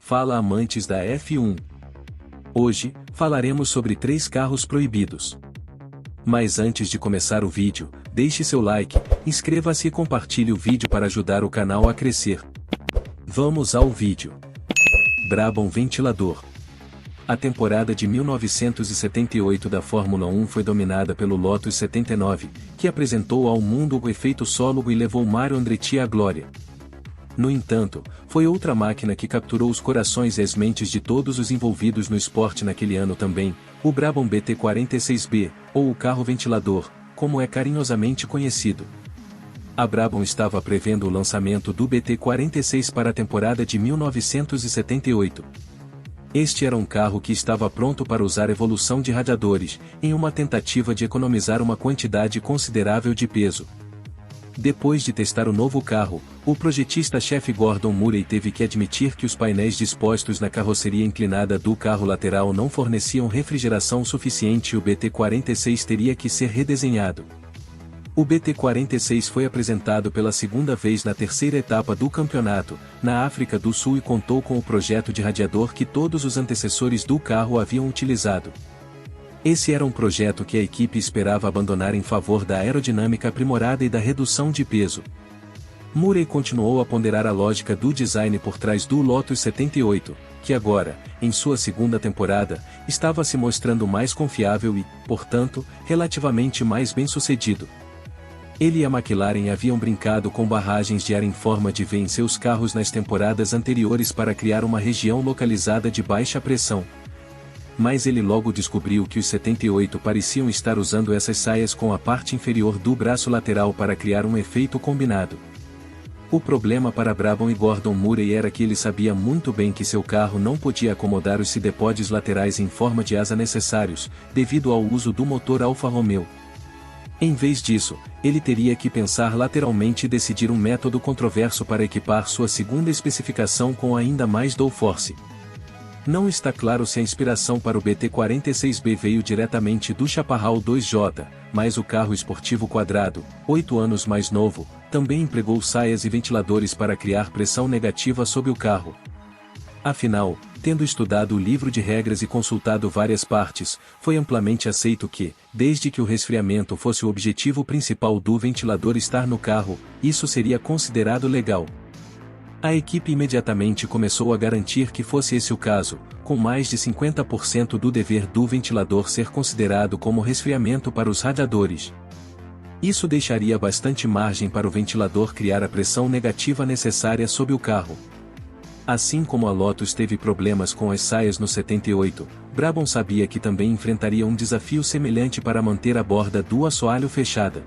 Fala amantes da F1. Hoje, falaremos sobre 3 carros proibidos. Mas antes de começar o vídeo, deixe seu like, inscreva-se e compartilhe o vídeo para ajudar o canal a crescer. Vamos ao vídeo. Brabham Ventilador. A temporada de 1978 da Fórmula 1 foi dominada pelo Lotus 79, que apresentou ao mundo o efeito solo e levou Mario Andretti à glória. No entanto, foi outra máquina que capturou os corações e as mentes de todos os envolvidos no esporte naquele ano também, o Brabham BT46B, ou o carro ventilador, como é carinhosamente conhecido. A Brabham estava prevendo o lançamento do BT46 para a temporada de 1978. Este era um carro que estava pronto para usar evolução de radiadores, em uma tentativa de economizar uma quantidade considerável de peso. Depois de testar o novo carro, o projetista-chefe Gordon Murray teve que admitir que os painéis dispostos na carroceria inclinada do carro lateral não forneciam refrigeração suficiente e o BT46 teria que ser redesenhado. O BT46 foi apresentado pela segunda vez na terceira etapa do campeonato, na África do Sul e contou com o projeto de radiador que todos os antecessores do carro haviam utilizado. Esse era um projeto que a equipe esperava abandonar em favor da aerodinâmica aprimorada e da redução de peso. Murray continuou a ponderar a lógica do design por trás do Lotus 78, que agora, em sua segunda temporada, estava se mostrando mais confiável e, portanto, relativamente mais bem-sucedido. Ele e a McLaren haviam brincado com barragens de ar em forma de V em seus carros nas temporadas anteriores para criar uma região localizada de baixa pressão. Mas ele logo descobriu que os 78 pareciam estar usando essas saias com a parte inferior do braço lateral para criar um efeito combinado. O problema para Brabham e Gordon Murray era que ele sabia muito bem que seu carro não podia acomodar os sidepods laterais em forma de asa necessários, devido ao uso do motor Alfa Romeo. Em vez disso, ele teria que pensar lateralmente e decidir um método controverso para equipar sua segunda especificação com ainda mais downforce. Não está claro se a inspiração para o BT46B veio diretamente do Chaparral 2J, mas o carro esportivo quadrado, 8 anos mais novo, também empregou saias e ventiladores para criar pressão negativa sobre o carro. Afinal, tendo estudado o livro de regras e consultado várias partes, foi amplamente aceito que, desde que o resfriamento fosse o objetivo principal do ventilador estar no carro, isso seria considerado legal. A equipe imediatamente começou a garantir que fosse esse o caso, com mais de 50% do dever do ventilador ser considerado como resfriamento para os radiadores. Isso deixaria bastante margem para o ventilador criar a pressão negativa necessária sob o carro. Assim como a Lotus teve problemas com as saias no 78, Brabham sabia que também enfrentaria um desafio semelhante para manter a borda do assoalho fechada.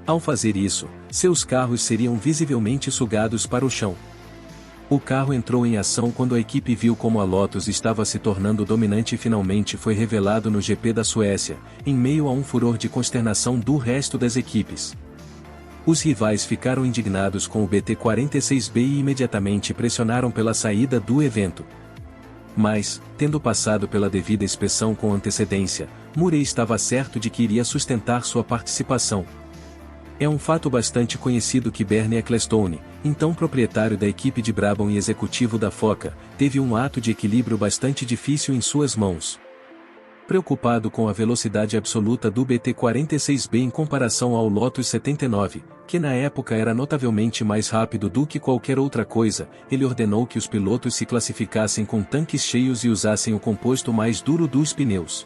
Ao fazer isso, seus carros seriam visivelmente sugados para o chão. O carro entrou em ação quando a equipe viu como a Lotus estava se tornando dominante e finalmente foi revelado no GP da Suécia, em meio a um furor de consternação do resto das equipes. Os rivais ficaram indignados com o BT46B e imediatamente pressionaram pela saída do evento. Mas, tendo passado pela devida inspeção com antecedência, Murray estava certo de que iria sustentar sua participação. É um fato bastante conhecido que Bernie Ecclestone, então proprietário da equipe de Brabham e executivo da FOCA, teve um ato de equilíbrio bastante difícil em suas mãos. Preocupado com a velocidade absoluta do BT46B em comparação ao Lotus 79, que na época era notavelmente mais rápido do que qualquer outra coisa, ele ordenou que os pilotos se classificassem com tanques cheios e usassem o composto mais duro dos pneus.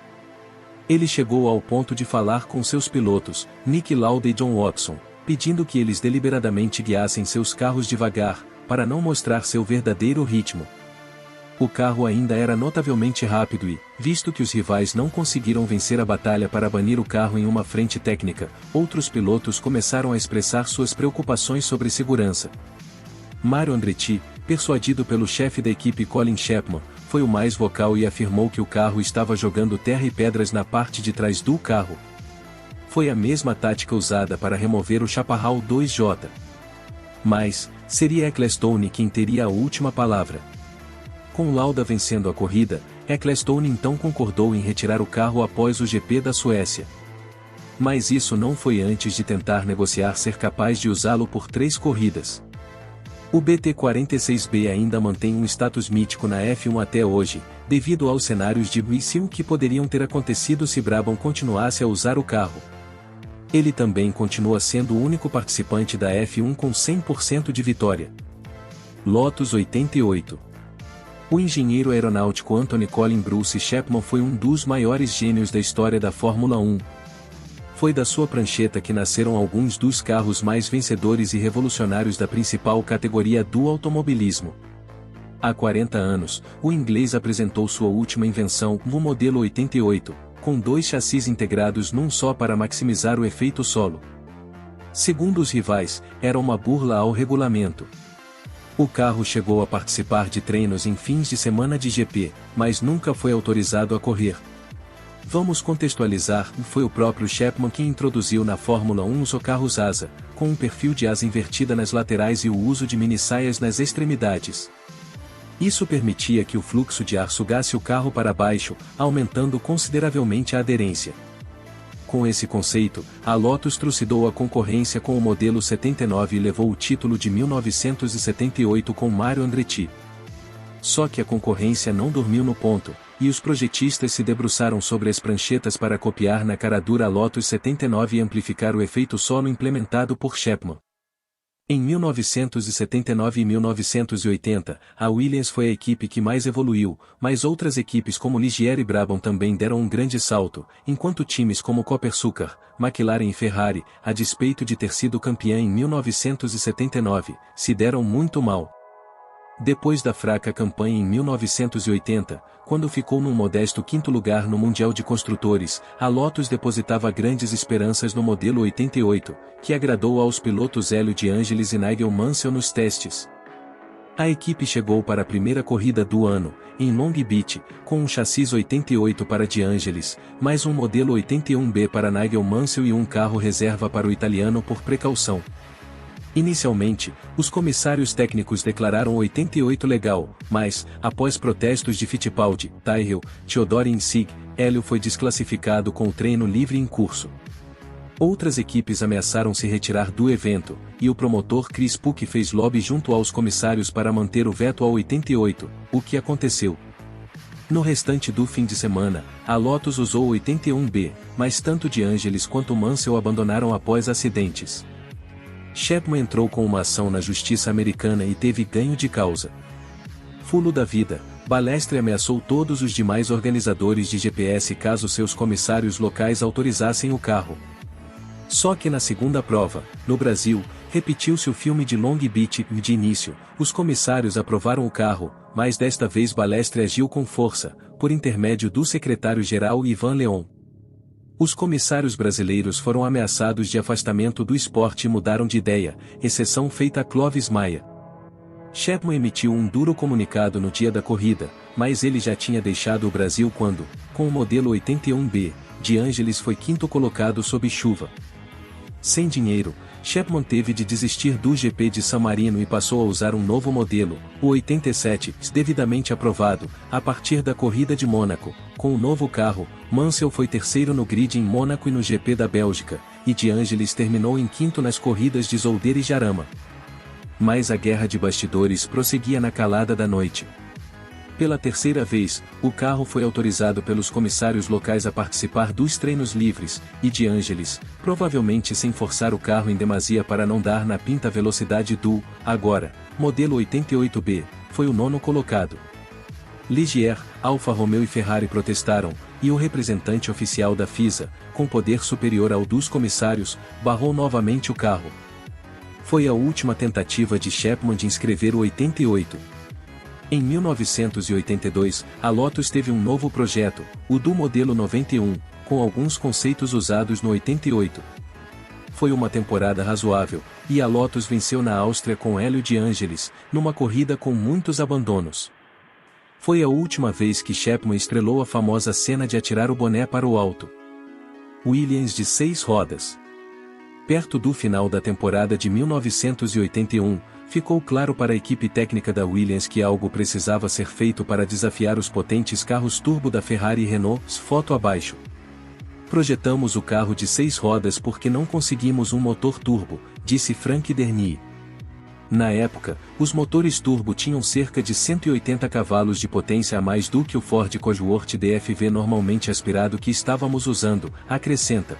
Ele chegou ao ponto de falar com seus pilotos, Nick Lauda e John Watson, pedindo que eles deliberadamente guiassem seus carros devagar, para não mostrar seu verdadeiro ritmo. O carro ainda era notavelmente rápido e, visto que os rivais não conseguiram vencer a batalha para banir o carro em uma frente técnica, outros pilotos começaram a expressar suas preocupações sobre segurança. Mario Andretti, persuadido pelo chefe da equipe Colin Chapman, foi o mais vocal e afirmou que o carro estava jogando terra e pedras na parte de trás do carro. Foi a mesma tática usada para remover o Chaparral 2J. Mas, seria Ecclestone quem teria a última palavra. Com Lauda vencendo a corrida, Ecclestone então concordou em retirar o carro após o GP da Suécia. Mas isso não foi antes de tentar negociar ser capaz de usá-lo por 3 corridas. O BT-46B ainda mantém um status mítico na F1 até hoje, devido aos cenários de racing que poderiam ter acontecido se Brabham continuasse a usar o carro. Ele também continua sendo o único participante da F1 com 100% de vitória. Lotus 88. O engenheiro aeronáutico Anthony Colin Bruce Chapman foi um dos maiores gênios da história da Fórmula 1. Foi da sua prancheta que nasceram alguns dos carros mais vencedores e revolucionários da principal categoria do automobilismo. Há 40 anos, o inglês apresentou sua última invenção, o modelo 88, com 2 chassis integrados num só para maximizar o efeito solo. Segundo os rivais, era uma burla ao regulamento. O carro chegou a participar de treinos em fins de semana de GP, mas nunca foi autorizado a correr. Vamos contextualizar, foi o próprio Chapman quem introduziu na Fórmula 1 os carros asa, com um perfil de asa invertida nas laterais e o uso de mini-saias nas extremidades. Isso permitia que o fluxo de ar sugasse o carro para baixo, aumentando consideravelmente a aderência. Com esse conceito, a Lotus trucidou a concorrência com o modelo 79 e levou o título de 1978 com Mario Andretti. Só que a concorrência não dormiu no ponto, e os projetistas se debruçaram sobre as pranchetas para copiar na cara dura a Lotus 79 e amplificar o efeito solo implementado por Chapman. Em 1979 e 1980, a Williams foi a equipe que mais evoluiu, mas outras equipes como Ligier e Brabham também deram um grande salto, enquanto times como Copper-Sucar, McLaren e Ferrari, a despeito de ter sido campeã em 1979, se deram muito mal. Depois da fraca campanha em 1980, quando ficou num modesto 5º lugar no Mundial de Construtores, a Lotus depositava grandes esperanças no modelo 88, que agradou aos pilotos Hélio de Angelis e Nigel Mansell nos testes. A equipe chegou para a primeira corrida do ano, em Long Beach, com um chassis 88 para de Angelis, mais um modelo 81B para Nigel Mansell e um carro reserva para o italiano por precaução. Inicialmente, os comissários técnicos declararam 88 legal, mas, após protestos de Fittipaldi, Tyrrell, Theodore e Sig, Hélio foi desclassificado com o treino livre em curso. Outras equipes ameaçaram se retirar do evento, e o promotor Chris Puck fez lobby junto aos comissários para manter o veto ao 88, o que aconteceu. No restante do fim de semana, a Lotus usou o 81B, mas tanto de Angelis quanto Mansell abandonaram após acidentes. Chapman entrou com uma ação na justiça americana e teve ganho de causa. Fulo da vida, Balestre ameaçou todos os demais organizadores de GPS caso seus comissários locais autorizassem o carro. Só que na segunda prova, no Brasil, repetiu-se o filme de Long Beach. De início, os comissários aprovaram o carro, mas desta vez Balestre agiu com força, por intermédio do secretário-geral Ivan Leon. Os comissários brasileiros foram ameaçados de afastamento do esporte e mudaram de ideia, exceção feita a Clovis Maia. Chapman emitiu um duro comunicado no dia da corrida, mas ele já tinha deixado o Brasil quando, com o modelo 81B, de Angelis foi 5º colocado sob chuva. Sem dinheiro, Chapman teve de desistir do GP de San Marino e passou a usar um novo modelo, o 87, devidamente aprovado, a partir da corrida de Mônaco. Com o novo carro, Mansell foi terceiro no grid em Mônaco e no GP da Bélgica, e de Angelis terminou em 5º nas corridas de Zolder e Jarama. Mas a guerra de bastidores prosseguia na calada da noite. Pela terceira vez, o carro foi autorizado pelos comissários locais a participar dos treinos livres, e de Angelis, provavelmente sem forçar o carro em demasia para não dar na pinta velocidade do, agora, modelo 88B, foi o 9º colocado. Ligier, Alfa Romeo e Ferrari protestaram, e o representante oficial da FISA, com poder superior ao dos comissários, barrou novamente o carro. Foi a última tentativa de Chapman de inscrever o 88. Em 1982, a Lotus teve um novo projeto, o do modelo 91, com alguns conceitos usados no 88. Foi uma temporada razoável, e a Lotus venceu na Áustria com Hélio de Angelis, numa corrida com muitos abandonos. Foi a última vez que Chapman estrelou a famosa cena de atirar o boné para o alto. Williams de 6 rodas. Perto do final da temporada de 1981, ficou claro para a equipe técnica da Williams que algo precisava ser feito para desafiar os potentes carros turbo da Ferrari e Renault. Foto abaixo. Projetamos o carro de 6 rodas porque não conseguimos um motor turbo, disse Frank Dernier. Na época, os motores turbo tinham cerca de 180 cavalos de potência a mais do que o Ford Cosworth DFV normalmente aspirado que estávamos usando, acrescenta.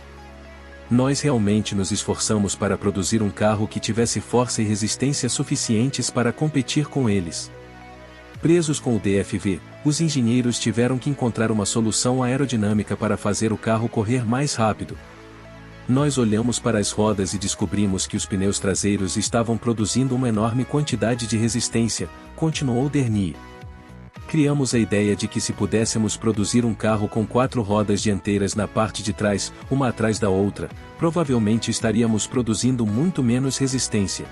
Nós realmente nos esforçamos para produzir um carro que tivesse força e resistência suficientes para competir com eles. Presos com o DFV, os engenheiros tiveram que encontrar uma solução aerodinâmica para fazer o carro correr mais rápido. Nós olhamos para as rodas e descobrimos que os pneus traseiros estavam produzindo uma enorme quantidade de resistência, continuou Dernier. Criamos a ideia de que se pudéssemos produzir um carro com 4 rodas dianteiras na parte de trás, uma atrás da outra, provavelmente estaríamos produzindo muito menos resistência.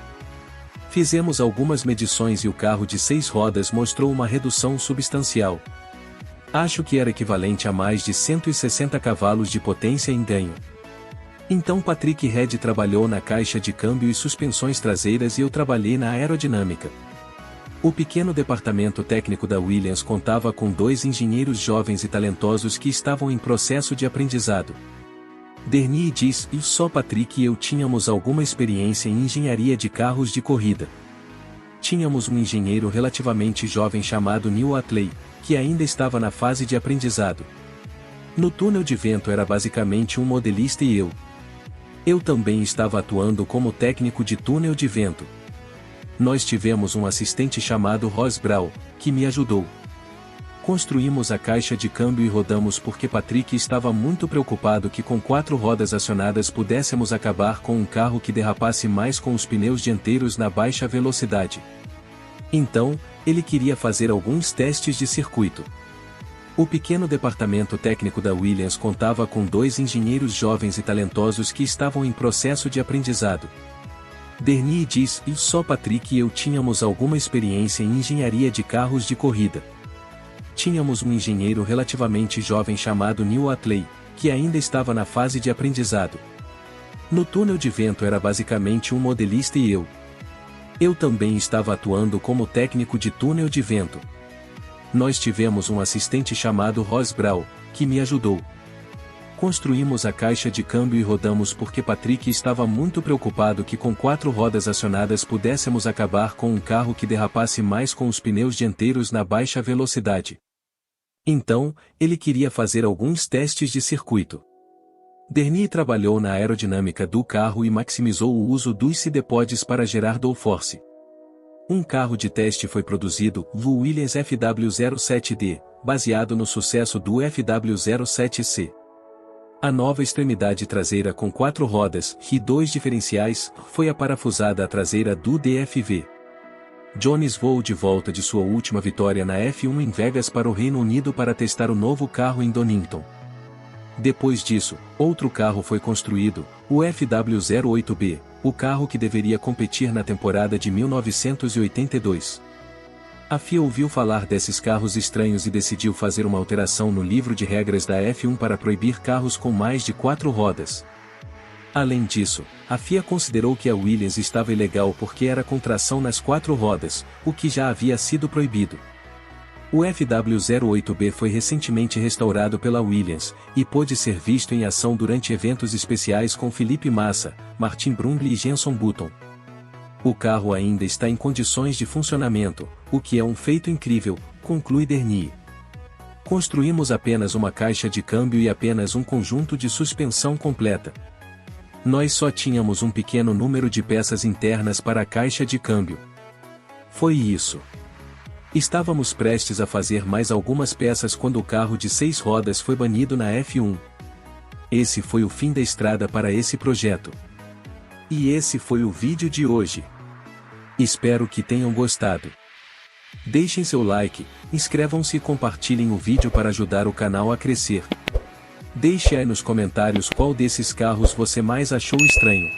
Fizemos algumas medições e o carro de 6 rodas mostrou uma redução substancial. Acho que era equivalente a mais de 160 cavalos de potência em ganho. Então Patrick Head trabalhou na caixa de câmbio e suspensões traseiras e eu trabalhei na aerodinâmica. O pequeno departamento técnico da Williams contava com 2 engenheiros jovens e talentosos que estavam em processo de aprendizado. Dernier diz, e só Patrick e eu tínhamos alguma experiência em engenharia de carros de corrida. Tínhamos um engenheiro relativamente jovem chamado Neil Atley, que ainda estava na fase de aprendizado. No túnel de vento era basicamente um modelista e eu. Eu também estava atuando como técnico de túnel de vento. Nós tivemos um assistente chamado Ross Brown, que me ajudou. Construímos a caixa de câmbio e rodamos porque Patrick estava muito preocupado que com 4 rodas acionadas pudéssemos acabar com um carro que derrapasse mais com os pneus dianteiros na baixa velocidade. Então, ele queria fazer alguns testes de circuito. O pequeno departamento técnico da Williams contava com 2 engenheiros jovens e talentosos que estavam em processo de aprendizado. Dernier diz, e só Patrick e eu tínhamos alguma experiência em engenharia de carros de corrida. Tínhamos um engenheiro relativamente jovem chamado Neil Atley, que ainda estava na fase de aprendizado. No túnel de vento era basicamente um modelista e eu. Eu também estava atuando como técnico de túnel de vento. Nós tivemos um assistente chamado Ross Brown, que me ajudou. Construímos a caixa de câmbio e rodamos porque Patrick estava muito preocupado que com 4 rodas acionadas pudéssemos acabar com um carro que derrapasse mais com os pneus dianteiros na baixa velocidade. Então, ele queria fazer alguns testes de circuito. Dernier trabalhou na aerodinâmica do carro e maximizou o uso dos sidepods para gerar downforce. Um carro de teste foi produzido, o Williams FW07D, baseado no sucesso do FW07C. A nova extremidade traseira com 4 rodas e 2 diferenciais foi a parafusada à traseira do DFV. Jones voou de volta de sua última vitória na F1 em Vegas para o Reino Unido para testar o novo carro em Donington. Depois disso, outro carro foi construído, o FW08B, o carro que deveria competir na temporada de 1982. A FIA ouviu falar desses carros estranhos e decidiu fazer uma alteração no livro de regras da F1 para proibir carros com mais de 4 rodas. Além disso, a FIA considerou que a Williams estava ilegal porque era com tração nas 4 rodas, o que já havia sido proibido. O FW08B foi recentemente restaurado pela Williams, e pôde ser visto em ação durante eventos especiais com Felipe Massa, Martin Brundle e Jenson Button. O carro ainda está em condições de funcionamento, o que é um feito incrível, conclui Dernier. Construímos apenas uma caixa de câmbio e apenas um conjunto de suspensão completa. Nós só tínhamos um pequeno número de peças internas para a caixa de câmbio. Foi isso. Estávamos prestes a fazer mais algumas peças quando o carro de 6 rodas foi banido na F1. Esse foi o fim da estrada para esse projeto. E esse foi o vídeo de hoje. Espero que tenham gostado. Deixem seu like, inscrevam-se e compartilhem o vídeo para ajudar o canal a crescer. Deixe aí nos comentários qual desses carros você mais achou estranho.